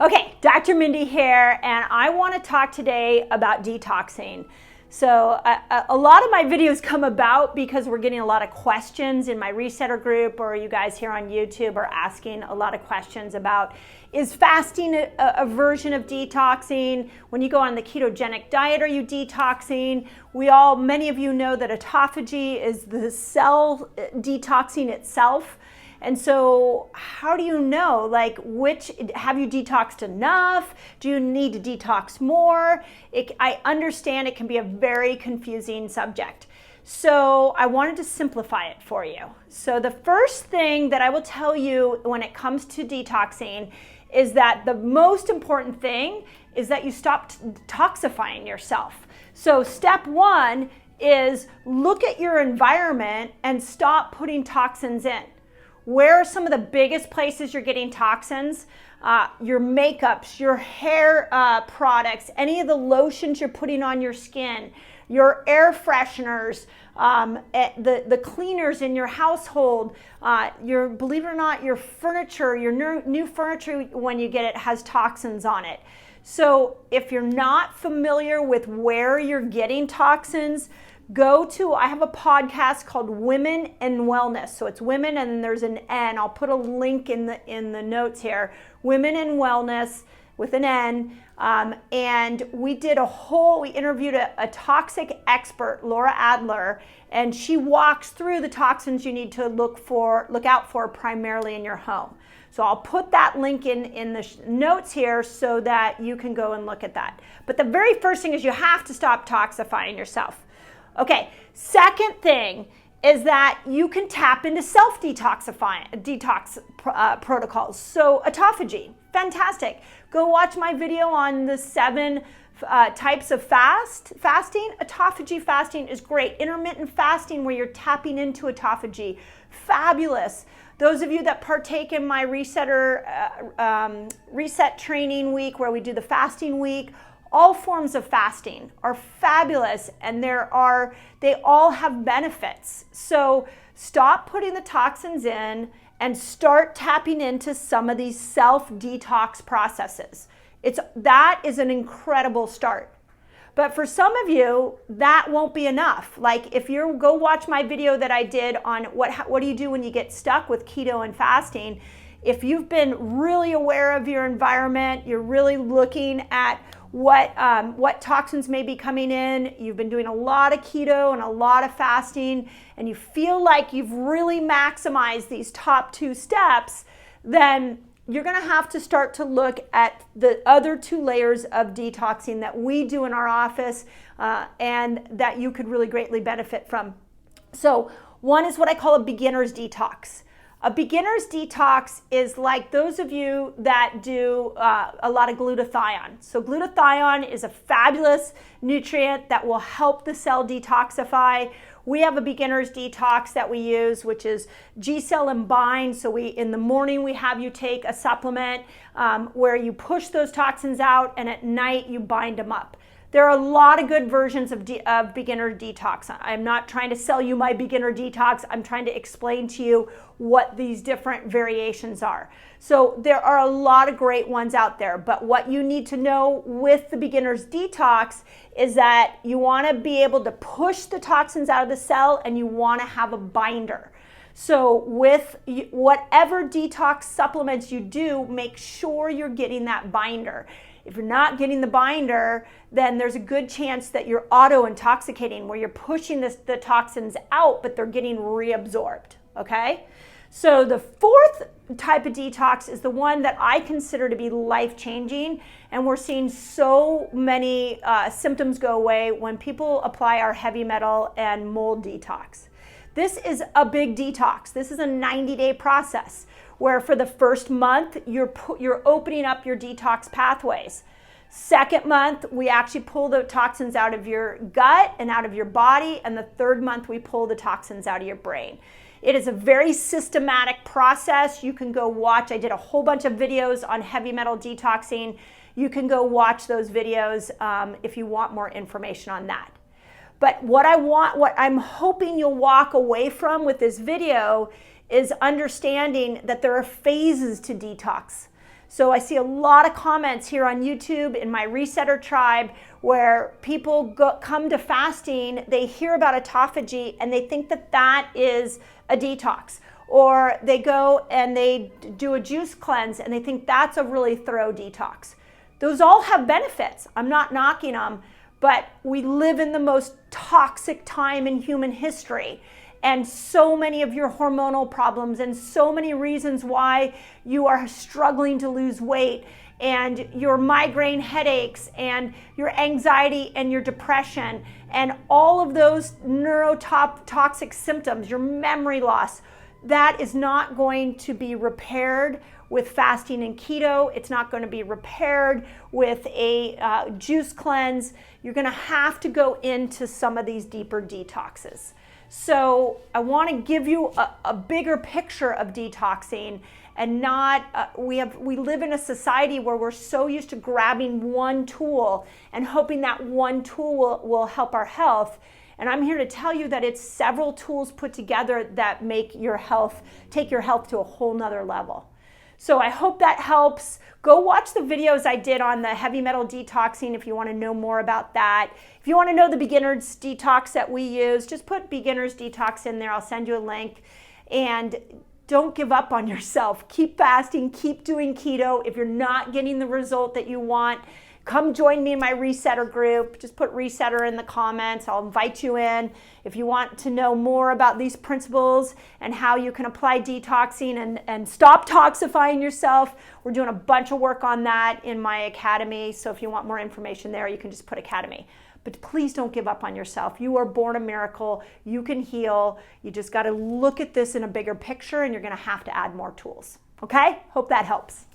Okay, Dr. Mindy here, and I want to talk today about detoxing. So a lot of my videos come about because we're getting a lot of questions in my resetter group, or you guys here on YouTube are asking a lot of questions about, is fasting a version of detoxing? When you go on the ketogenic diet, are you detoxing? Many of you know that autophagy is the cell detoxing itself. And so how do you know, have you detoxed enough? Do you need to detox more? I understand it can be a very confusing subject. So I wanted to simplify it for you. So the first thing that I will tell you when it comes to detoxing is that the most important thing is that you stop toxifying yourself. So step one is look at your environment and stop putting toxins in. Where are some of the biggest places you're getting toxins? Your makeups, your hair products, any of the lotions you're putting on your skin, your air fresheners, the cleaners in your household, believe it or not, your furniture, your new furniture when you get it has toxins on it. So if you're not familiar with where you're getting toxins, I have a podcast called Women and Wellness. So it's women and then there's an N. I'll put a link in the notes here. Women and Wellness with an N. And we interviewed a toxic expert, Lara Adler, and she walks through the toxins you need to look out for primarily in your home. So I'll put that link in the notes here so that you can go and look at that. But the very first thing is you have to stop toxifying yourself. Okay, second thing is that you can tap into detox protocols. So autophagy, fantastic. Go watch my video on the 7 types of fasting. Autophagy fasting is great. Intermittent fasting where you're tapping into autophagy, fabulous. Those of you that partake in my reset training week where we do the fasting week, all forms of fasting are fabulous, and they all have benefits. So stop putting the toxins in and start tapping into some of these self-detox processes. That is an incredible start. But for some of you, that won't be enough. Like if you go watch my video that I did on what do you do when you get stuck with keto and fasting, if you've been really aware of your environment, you're really looking at what toxins may be coming in, you've been doing a lot of keto and a lot of fasting, and you feel like you've really maximized these top 2 steps, then you're going to have to start to look at the other 2 layers of detoxing that we do in our office and that you could really greatly benefit from. So one is what I call a beginner's detox. A beginner's detox is like those of you that do a lot of glutathione. So glutathione is a fabulous nutrient that will help the cell detoxify. We have a beginner's detox that we use, which is G-Cell and Bind. So in the morning we have you take a supplement where you push those toxins out, and at night you bind them up. There are a lot of good versions of beginner detox. I'm not trying to sell you my beginner detox. I'm trying to explain to you what these different variations are. So there are a lot of great ones out there, but what you need to know with the beginner's detox is that you want to be able to push the toxins out of the cell, and you want to have a binder. So with whatever detox supplements you do, make sure you're getting that binder. If you're not getting the binder, then there's a good chance that you're auto-intoxicating, where you're pushing the toxins out, but they're getting reabsorbed, okay? So the 4th type of detox is the one that I consider to be life-changing, and we're seeing so many symptoms go away when people apply our heavy metal and mold detox. This is a big detox. This is a 90-day process where for the first month, you're opening up your detox pathways. Second month, we actually pull the toxins out of your gut and out of your body, and the 3rd month, we pull the toxins out of your brain. It is a very systematic process. You can go watch. I did a whole bunch of videos on heavy metal detoxing. You can go watch those videos if you want more information on that. But what I'm hoping you'll walk away from with this video is understanding that there are phases to detox. So I see a lot of comments here on YouTube in my Resetter tribe where people come to fasting, they hear about autophagy and they think that that is a detox. Or they go and they do a juice cleanse and they think that's a really thorough detox. Those all have benefits. I'm not knocking them, but we live in the most toxic time in human history. And so many of your hormonal problems and so many reasons why you are struggling to lose weight and your migraine headaches and your anxiety and your depression and all of those neurotoxic symptoms, your memory loss, that is not going to be repaired with fasting and keto. It's not going to be repaired with a juice cleanse. You're going to have to go into some of these deeper detoxes. So I want to give you a bigger picture of detoxing and not, we live in a society where we're so used to grabbing one tool and hoping that one tool will help our health. And I'm here to tell you that it's several tools put together that make your health, take your health to a whole nother level. So I hope that helps. Go watch the videos I did on the heavy metal detoxing if you want to know more about that. If you want to know the beginner's detox that we use, just put beginner's detox in there. I'll send you a link. And don't give up on yourself. Keep fasting, keep doing keto. If you're not getting the result that you want, come join me in my Resetter group. Just put Resetter in the comments. I'll invite you in. If you want to know more about these principles and how you can apply detoxing and stop toxifying yourself, we're doing a bunch of work on that in my academy. So if you want more information there, you can just put academy. But please don't give up on yourself. You are born a miracle. You can heal. You just got to look at this in a bigger picture and you're going to have to add more tools. Okay? Hope that helps.